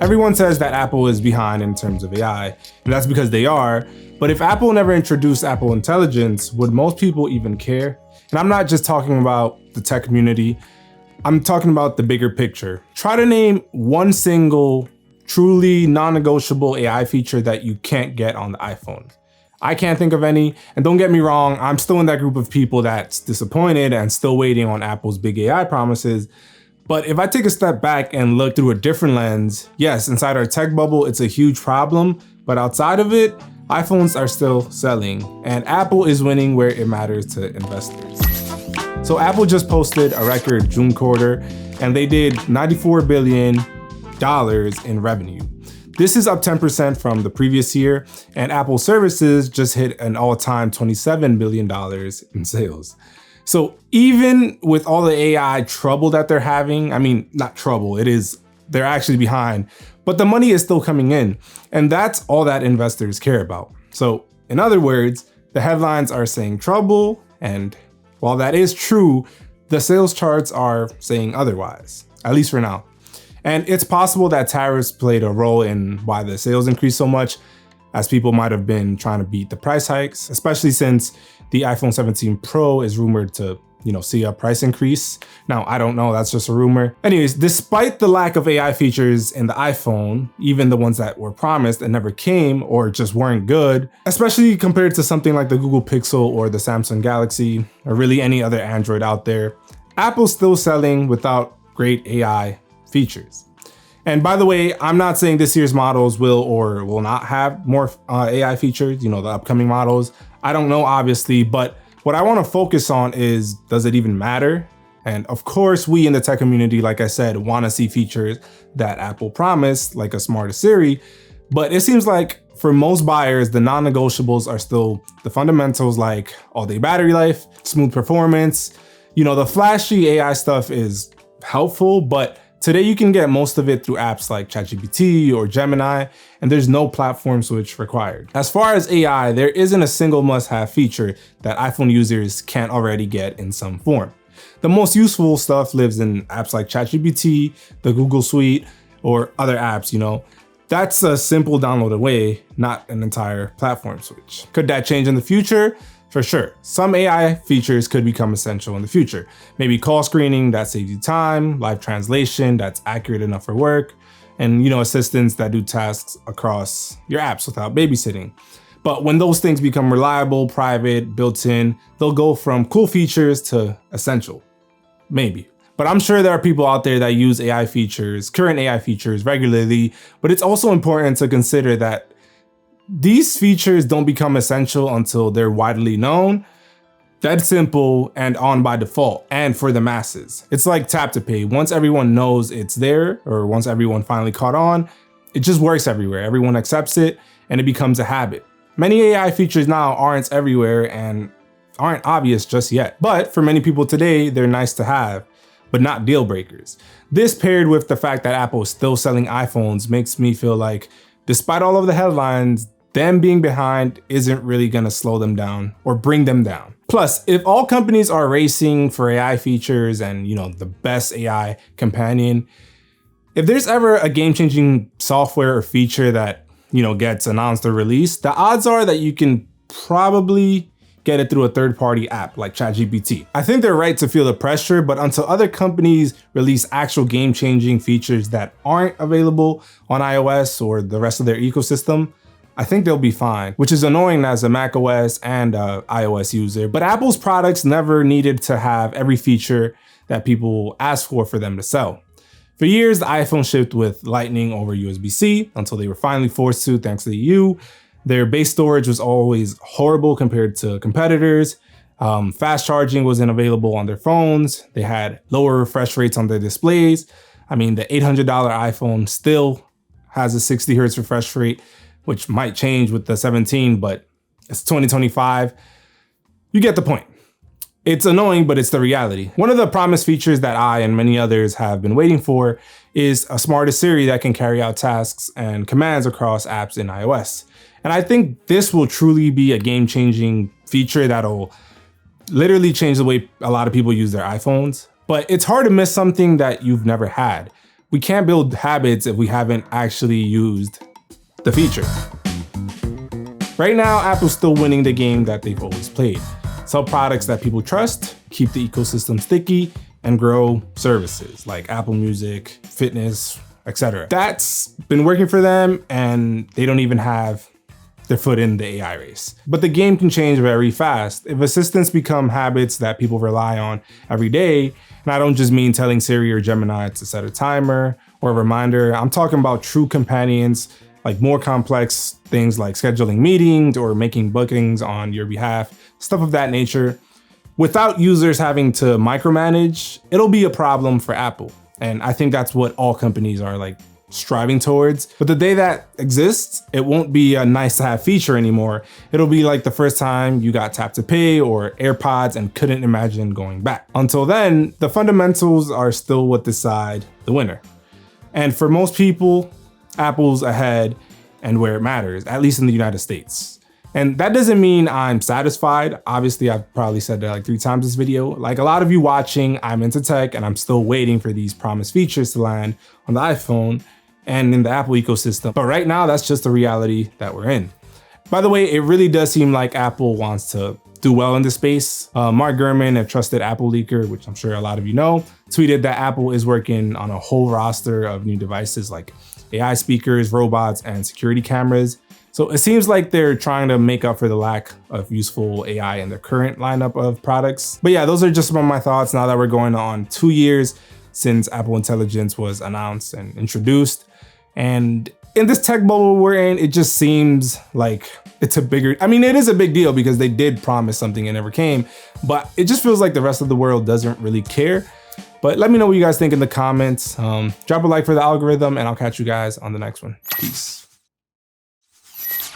Everyone says that Apple is behind in terms of AI, and that's because they are. But if Apple never introduced Apple Intelligence, would most people even care? And I'm not just talking about the tech community, I'm talking about the bigger picture. Try to name one single, truly non-negotiable AI feature that you can't get on the iPhone. I can't think of any, and don't get me wrong, I'm still in that group of people that's disappointed and still waiting on Apple's big AI promises. But if I take a step back and look through a different lens, yes, inside our tech bubble, it's a huge problem, but outside of it, iPhones are still selling, and Apple is winning where it matters to investors. So Apple just posted a record June quarter, and they did $94 billion in revenue. This is up 10% from the previous year, and Apple services just hit an all-time $27 billion in sales. So even with all the AI trouble that they're having, I mean, not trouble, they're actually behind, but the money is still coming in. And that's all that investors care about. So in other words, the headlines are saying trouble. And while that is true, the sales charts are saying otherwise, at least for now. And it's possible that tariffs played a role in why the sales increased so much, as people might have been trying to beat the price hikes, especially since the iPhone 17 Pro is rumored to, see a price increase. Now, I don't know, that's just a rumor. Anyways, despite the lack of AI features in the iPhone, even the ones that were promised and never came or just weren't good, especially compared to something like the Google Pixel or the Samsung Galaxy, or really any other Android out there, Apple's still selling without great AI features. And by the way, I'm not saying this year's models will or will not have more AI features, the upcoming models. I don't know, obviously, but what I want to focus on is, does it even matter? And of course, we in the tech community, like I said, want to see features that Apple promised, like a smarter Siri. But it seems like for most buyers, the non-negotiables are still the fundamentals like all-day battery life, smooth performance. The flashy AI stuff is helpful, but today you can get most of it through apps like ChatGPT or Gemini, and there's no platform switch required. As far as AI, there isn't a single must-have feature that iPhone users can't already get in some form. The most useful stuff lives in apps like ChatGPT, the Google Suite, or other apps, That's a simple download away, not an entire platform switch. Could that change in the future? For sure. Some AI features could become essential in the future. Maybe call screening that saves you time, live translation that's accurate enough for work, and assistants that do tasks across your apps without babysitting. But when those things become reliable, private, built-in, they'll go from cool features to essential. Maybe. But I'm sure there are people out there that use current AI features regularly, but it's also important to consider that these features don't become essential until they're widely known, that's simple, and on by default, and for the masses. It's like tap to pay. Once everyone knows it's there, or once everyone finally caught on, it just works everywhere. Everyone accepts it, and it becomes a habit. Many AI features now aren't everywhere and aren't obvious just yet. But for many people today, they're nice to have, but not deal breakers. This paired with the fact that Apple is still selling iPhones makes me feel like, despite all of the headlines, them being behind isn't really gonna slow them down or bring them down. Plus, if all companies are racing for AI features and, the best AI companion, if there's ever a game-changing software or feature that, gets announced or released, the odds are that you can probably get it through a third-party app like ChatGPT. I think they're right to feel the pressure, but until other companies release actual game-changing features that aren't available on iOS or the rest of their ecosystem, I think they'll be fine, which is annoying as a macOS and iOS user. But Apple's products never needed to have every feature that people ask for them to sell. For years, the iPhone shipped with Lightning over USB-C until they were finally forced to, thanks to the EU. Their base storage was always horrible compared to competitors. Fast charging wasn't available on their phones. They had lower refresh rates on their displays. I mean, the $800 iPhone still has a 60 hertz refresh rate, which might change with the 17, but it's 2025. You get the point. It's annoying, but it's the reality. One of the promised features that I and many others have been waiting for is a smarter Siri that can carry out tasks and commands across apps in iOS. And I think this will truly be a game-changing feature that'll literally change the way a lot of people use their iPhones. But it's hard to miss something that you've never had. we can't build habits if we haven't actually used the feature. Right now, Apple's still winning the game that they've always played. Sell products that people trust, keep the ecosystem sticky, and grow services like Apple Music, fitness, etc. That's been working for them, and they don't even have their foot in the AI race. But the game can change very fast. If assistants become habits that people rely on every day, and I don't just mean telling Siri or Gemini to set a timer or a reminder, I'm talking about true companions, like more complex things like scheduling meetings or making bookings on your behalf, stuff of that nature. Without users having to micromanage, it'll be a problem for Apple. And I think that's what all companies are like striving towards. But the day that exists, it won't be a nice to have feature anymore. It'll be like the first time you got Tap to Pay or AirPods and couldn't imagine going back. Until then, the fundamentals are still what decide the winner. And for most people, Apple's ahead and where it matters, at least in the United States. And that doesn't mean I'm satisfied. Obviously, I've probably said that like 3 times this video. Like a lot of you watching, I'm into tech and I'm still waiting for these promised features to land on the iPhone and in the Apple ecosystem. But right now, that's just the reality that we're in. By the way, it really does seem like Apple wants to do well in this space. Mark Gurman, a trusted Apple leaker, which I'm sure a lot of you know, tweeted that Apple is working on a whole roster of new devices like AI speakers, robots, and security cameras. So it seems like they're trying to make up for the lack of useful AI in their current lineup of products. But yeah, those are just some of my thoughts now that we're going on 2 years since Apple Intelligence was announced and introduced. And in this tech bubble we're in, it just seems like it's a bigger, I mean, it is a big deal because they did promise something and never came, but it just feels like the rest of the world doesn't really care. But let me know what you guys think in the comments. Drop a like for the algorithm and I'll catch you guys on the next one. Peace.